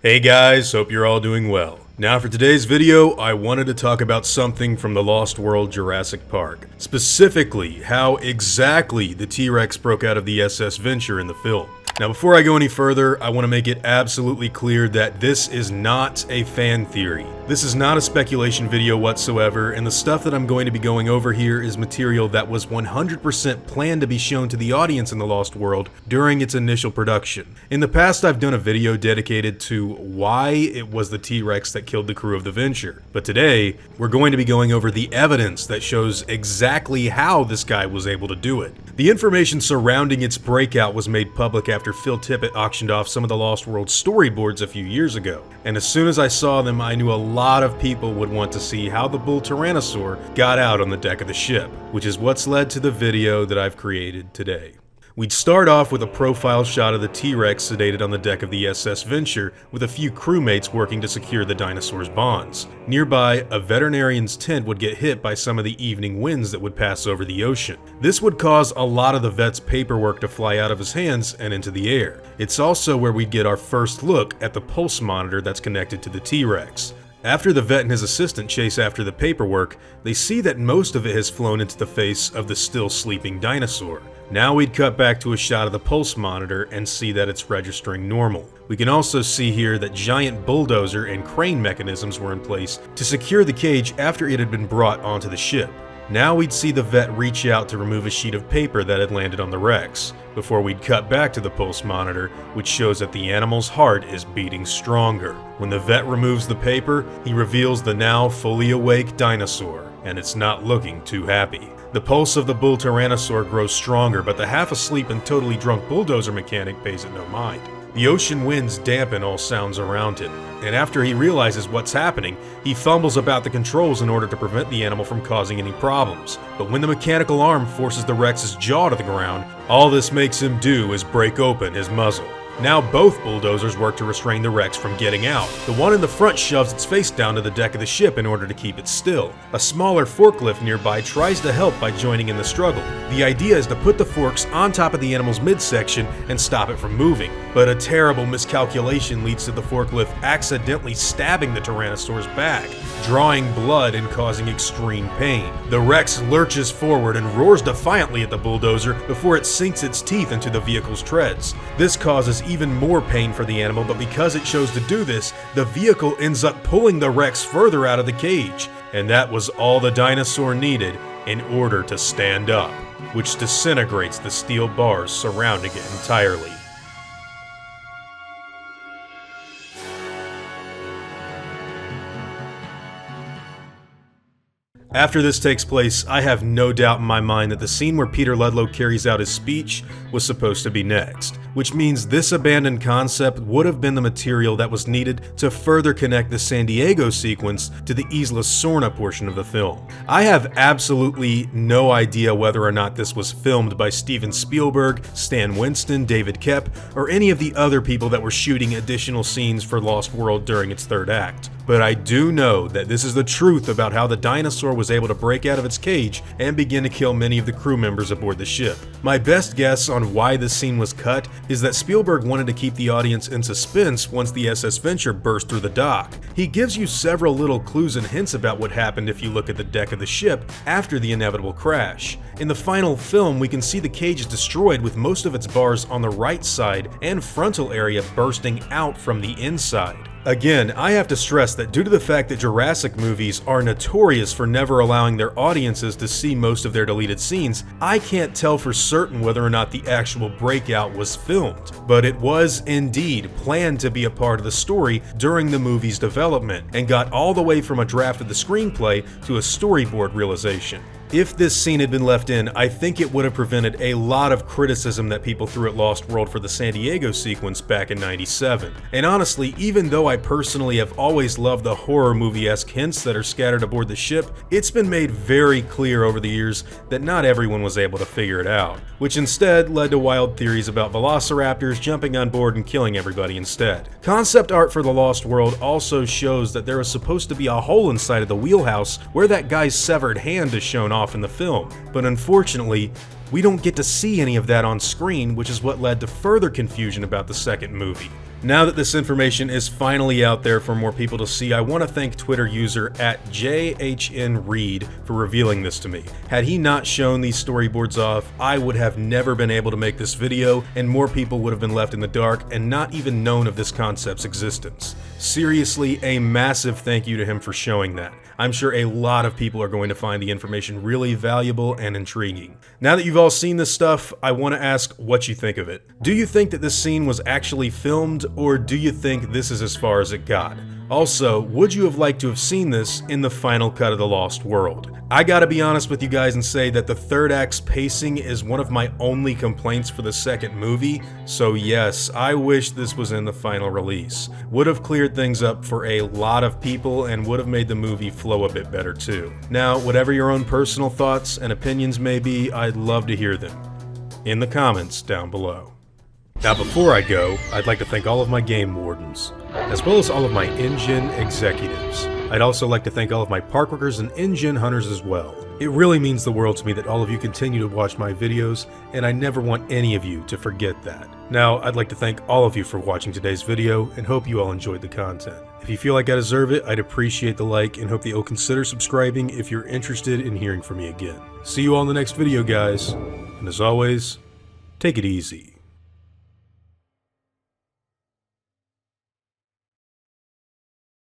Hey guys, hope you're all doing well. Now for today's video, I wanted to talk about something from the Lost World Jurassic Park. Specifically, how exactly the T-Rex broke out of the SS Venture in the film. Now before I go any further, I want to make it absolutely clear that this is not a fan theory. This is not a speculation video whatsoever, and the stuff that I'm going to be going over here is material that was 100% planned to be shown to the audience in the Lost World during its initial production. In the past, I've done a video dedicated to why it was the T-Rex that killed the crew of the Venture, but today, we're going to be going over the evidence that shows exactly how this guy was able to do it. The information surrounding its breakout was made public after Phil Tippet auctioned off some of the Lost World storyboards a few years ago, and as soon as I saw them, I knew a lot of people would want to see how the bull Tyrannosaur got out on the deck of the ship, which is what's led to the video that I've created today. We'd start off with a profile shot of the T-Rex sedated on the deck of the SS Venture with a few crewmates working to secure the dinosaur's bonds. Nearby, a veterinarian's tent would get hit by some of the evening winds that would pass over the ocean. This would cause a lot of the vet's paperwork to fly out of his hands and into the air. It's also where we'd get our first look at the pulse monitor that's connected to the T-Rex. After the vet and his assistant chase after the paperwork, they see that most of it has flown into the face of the still sleeping dinosaur. Now we'd cut back to a shot of the pulse monitor and see that it's registering normal. We can also see here that giant bulldozer and crane mechanisms were in place to secure the cage after it had been brought onto the ship. Now we'd see the vet reach out to remove a sheet of paper that had landed on the Rex, before we'd cut back to the pulse monitor, which shows that the animal's heart is beating stronger. When the vet removes the paper, he reveals the now fully awake dinosaur, and it's not looking too happy. The pulse of the bull Tyrannosaur grows stronger, but the half-asleep and totally drunk bulldozer mechanic pays it no mind. The ocean winds dampen all sounds around him, and after he realizes what's happening, he fumbles about the controls in order to prevent the animal from causing any problems. But when the mechanical arm forces the Rex's jaw to the ground, all this makes him do is break open his muzzle. Now both bulldozers work to restrain the Rex from getting out. The one in the front shoves its face down to the deck of the ship in order to keep it still. A smaller forklift nearby tries to help by joining in the struggle. The idea is to put the forks on top of the animal's midsection and stop it from moving. But a terrible miscalculation leads to the forklift accidentally stabbing the Tyrannosaur's back, drawing blood and causing extreme pain. The Rex lurches forward and roars defiantly at the bulldozer before it sinks its teeth into the vehicle's treads. This causes even more pain for the animal, but because it chose to do this, the vehicle ends up pulling the Rex further out of the cage. And that was all the dinosaur needed in order to stand up, which disintegrates the steel bars surrounding it entirely. After this takes place, I have no doubt in my mind that the scene where Peter Ludlow carries out his speech was supposed to be next, which means this abandoned concept would have been the material that was needed to further connect the Santiago sequence to the Isla Sorna portion of the film. I have absolutely no idea whether or not this was filmed by Steven Spielberg, Stan Winston, David Koepp, or any of the other people that were shooting additional scenes for Lost World during its third act. But I do know that this is the truth about how the dinosaur was able to break out of its cage and begin to kill many of the crew members aboard the ship. My best guess on why this scene was cut is that Spielberg wanted to keep the audience in suspense once the SS Venture burst through the dock. He gives you several little clues and hints about what happened if you look at the deck of the ship after the inevitable crash. In the final film, we can see the cage is destroyed with most of its bars on the right side and frontal area bursting out from the inside. Again, I have to stress that due to the fact that Jurassic movies are notorious for never allowing their audiences to see most of their deleted scenes, I can't tell for certain whether or not the actual breakout was filmed, but it was indeed planned to be a part of the story during the movie's development, and got all the way from a draft of the screenplay to a storyboard realization. If this scene had been left in, I think it would have prevented a lot of criticism that people threw at Lost World for the Santiago sequence back in '97. And honestly, even though I personally have always loved the horror movie-esque hints that are scattered aboard the ship, it's been made very clear over the years that not everyone was able to figure it out, which instead led to wild theories about velociraptors jumping on board and killing everybody instead. Concept art for the Lost World also shows that there was supposed to be a hole inside of the wheelhouse where that guy's severed hand is shown off in the film, but unfortunately, we don't get to see any of that on screen, which is what led to further confusion about the second movie. Now that this information is finally out there for more people to see, I want to thank Twitter user @JHNReed for revealing this to me. Had he not shown these storyboards off, I would have never been able to make this video, and more people would have been left in the dark and not even known of this concept's existence. Seriously, a massive thank you to him for showing that. I'm sure a lot of people are going to find the information really valuable and intriguing. Now that you've all seen this stuff, I want to ask what you think of it. Do you think that this scene was actually filmed, or do you think this is as far as it got? Also, would you have liked to have seen this in the final cut of The Lost World? I gotta be honest with you guys and say that the third act's pacing is one of my only complaints for the second movie, so yes, I wish this was in the final release. Would have cleared things up for a lot of people and would have made the movie flow a bit better too. Now, whatever your own personal thoughts and opinions may be, I'd love to hear them in the comments down below. Now before I go, I'd like to thank all of my game wardens, as well as all of my InGen executives. I'd also like to thank all of my park workers and InGen hunters as well. It really means the world to me that all of you continue to watch my videos, and I never want any of you to forget that. Now, I'd like to thank all of you for watching today's video, and hope you all enjoyed the content. If you feel like I deserve it, I'd appreciate the like, and hope that you'll consider subscribing if you're interested in hearing from me again. See you all in the next video, guys, and as always, take it easy.